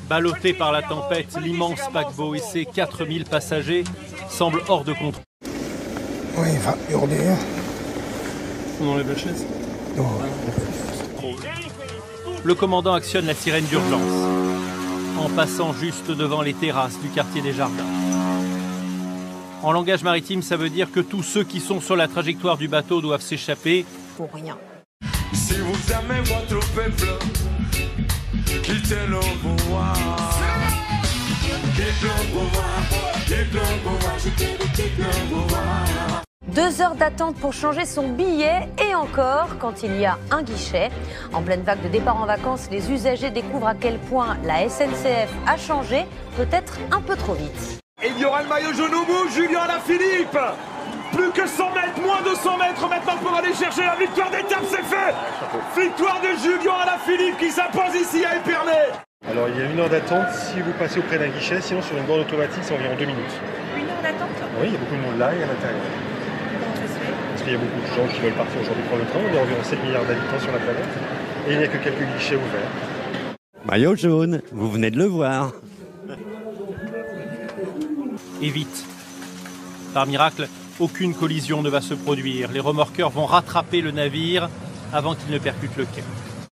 Ballotté par la tempête, l'immense paquebot et ses 4000 passagers semblent hors de contrôle. Oui, il va hurler. On enlève la chaise. Non. Le commandant actionne la sirène d'urgence en passant juste devant les terrasses du quartier des Jardins. En langage maritime, ça veut dire que tous ceux qui sont sur la trajectoire du bateau doivent s'échapper. Pour rien. Si vous aimez votre peuple, quittez le pouvoir. Quitte le pouvoir, quitte le pouvoir, quitte le pouvoir. 2 heures d'attente pour changer son billet et encore quand il y a un guichet. En pleine vague de départ en vacances, les usagers découvrent à quel point la SNCF a changé, peut-être un peu trop vite. Et il y aura le maillot jaune au bout, Julien Alaphilippe. Plus que 100 mètres, moins de 100 mètres maintenant pour aller chercher la victoire d'étape, c'est fait. Victoire de Julien Alaphilippe qui s'impose ici à Épernay. Alors il y a 1 heure d'attente si vous passez auprès d'un guichet, sinon sur une borne automatique c'est environ 2 minutes. 1 heure d'attente? Oui, il y a beaucoup de monde là et à l'intérieur. Parce qu'il y a beaucoup de gens qui veulent partir aujourd'hui prendre le train, on est environ 7 milliards d'habitants sur la planète et il n'y a que quelques guichets ouverts. Maillot jaune, vous venez de le voir. Et vite. Par miracle, aucune collision ne va se produire. Les remorqueurs vont rattraper le navire avant qu'il ne percute le quai.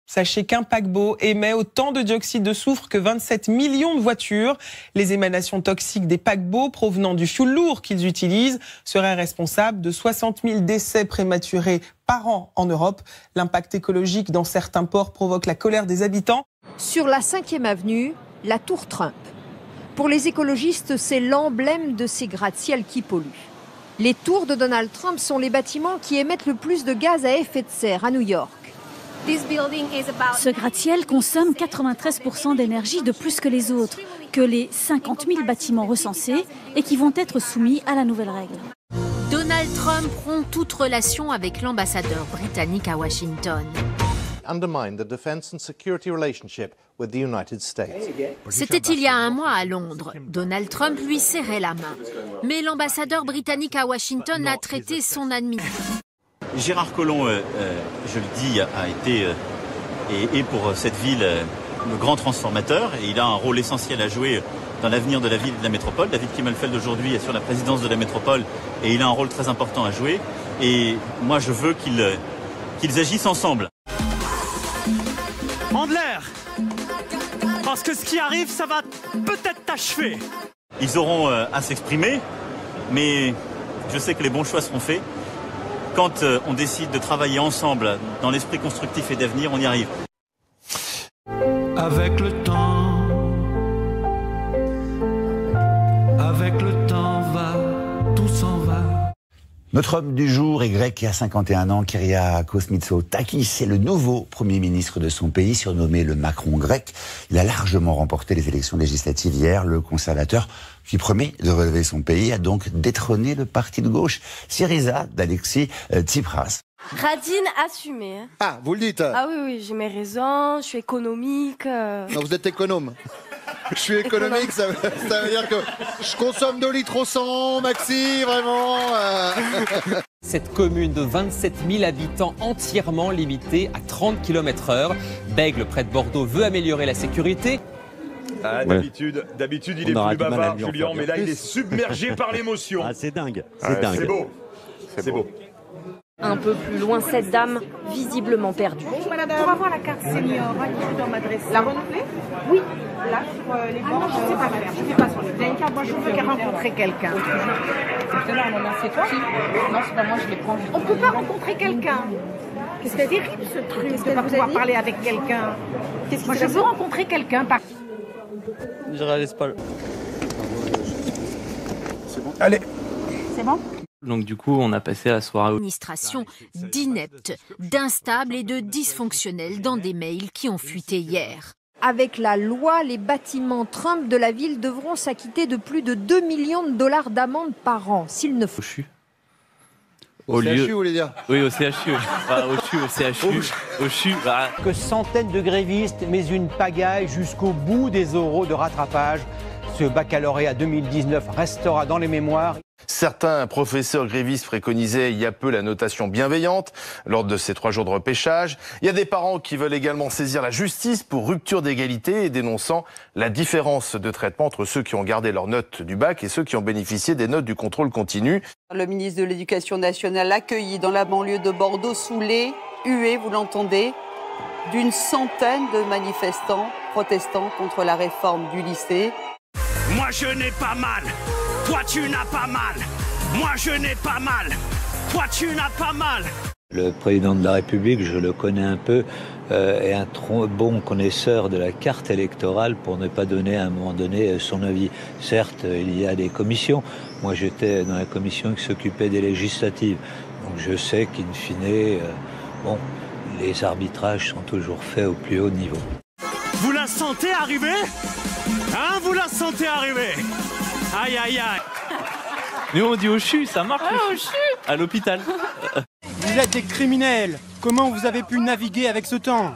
Sachez qu'un paquebot émet autant de dioxyde de soufre que 27 millions de voitures. Les émanations toxiques des paquebots provenant du fioul lourd qu'ils utilisent seraient responsables de 60 000 décès prématurés par an en Europe. L'impact écologique dans certains ports provoque la colère des habitants. Sur la 5e avenue, la tour Trump. Pour les écologistes, c'est l'emblème de ces gratte-ciel qui polluent. Les tours de Donald Trump sont les bâtiments qui émettent le plus de gaz à effet de serre à New York. Ce gratte-ciel consomme 93% d'énergie de plus que les autres, que les 50 000 bâtiments recensés et qui vont être soumis à la nouvelle règle. Donald Trump rompt toute relation avec l'ambassadeur britannique à Washington. C'était il y a 1 mois à Londres. Donald Trump lui serrait la main. Mais l'ambassadeur britannique à Washington a traité son administration. Gérard Collomb, je le dis, a été et pour cette ville le grand transformateur et il a un rôle essentiel à jouer dans l'avenir de la ville et de la métropole. David Kimmelfeld aujourd'hui est sur la présidence de la métropole et il a un rôle très important à jouer. Et moi je veux qu'ils agissent ensemble. Andler, parce que ce qui arrive, ça va peut-être t'achever. Ils auront à s'exprimer, mais je sais que les bons choix seront faits. Quand on décide de travailler ensemble dans l'esprit constructif et d'avenir, on y arrive. Avec le temps va, tout s'en va. Notre homme du jour est grec et a 51 ans, Kyriakos Mitsotakis. C'est le nouveau Premier ministre de son pays, surnommé le Macron grec. Il a largement remporté les élections législatives hier. Le conservateur, qui promet de relever son pays, a donc détrôné le parti de gauche, Syriza, d'Alexis Tsipras. Radine assumée. Ah, vous le dites? Ah oui, j'ai mes raisons, je suis économique. Non, vous êtes économe. Je suis économique, ça veut dire que je consomme 2 litres au 100, Maxi, vraiment. Cette commune de 27 000 habitants entièrement limitée à 30 km/h. Bègle, près de Bordeaux, veut améliorer la sécurité. Ah, d'habitude, il est plus bavard, Julien, mais là, il est submergé par l'émotion. Ah, c'est dingue, c'est dingue. C'est beau, c'est beau. Un peu plus loin, cette dame, visiblement perdue. Bonjour madame, pour avoir la carte senior, à qui je dois m'adresser? La renouveler? Oui. Là, sur les bords, je ne sais pas faire, je ne fais pas sur les. Vous avez une carte, moi je veux rencontrer quelqu'un. Là, on en a fait qui? Non, c'est pas moi, je les prends. On ne peut pas rencontrer quelqu'un. C'est terrible ce truc de ne pas pouvoir parler avec quelqu'un. Moi je veux rencontrer quelqu'un. Je réalise pas. C'est bon. Allez. C'est bon? Donc du coup, on a passé la soirée. Administration d'ineptes, d'instables et de dysfonctionnels dans des mails qui ont fuité hier. Avec la loi, les bâtiments Trump de la ville devront s'acquitter de plus de 2 millions de dollars d'amende par an, s'il ne faut. Au CHU, vous voulez dire? Oui, au CHU. Au CHU. Que centaines de grévistes, mais une pagaille jusqu'au bout des euros de rattrapage. Ce baccalauréat 2019 restera dans les mémoires. Certains professeurs grévistes préconisaient il y a peu la notation bienveillante lors de ces 3 jours de repêchage. Il y a des parents qui veulent également saisir la justice pour rupture d'égalité et dénonçant la différence de traitement entre ceux qui ont gardé leurs notes du bac et ceux qui ont bénéficié des notes du contrôle continu. Le ministre de l'Éducation nationale accueilli dans la banlieue de Bordeaux, saoulé, hué, vous l'entendez, d'une centaine de manifestants protestant contre la réforme du lycée. Moi je n'ai pas mal, toi tu n'as pas mal. Moi je n'ai pas mal, toi tu n'as pas mal. Le président de la République, je le connais un peu, est un bon connaisseur de la carte électorale pour ne pas donner à un moment donné son avis. Certes, il y a des commissions. Moi j'étais dans la commission qui s'occupait des législatives. Donc je sais qu'in fine, les arbitrages sont toujours faits au plus haut niveau. Vous la sentez arriver? Hein, vous la sentez arriver? Aïe, aïe, aïe. Nous on dit au CHU, ça marche au CHU. À l'hôpital. Vous êtes des criminels. Comment vous avez pu naviguer avec ce temps?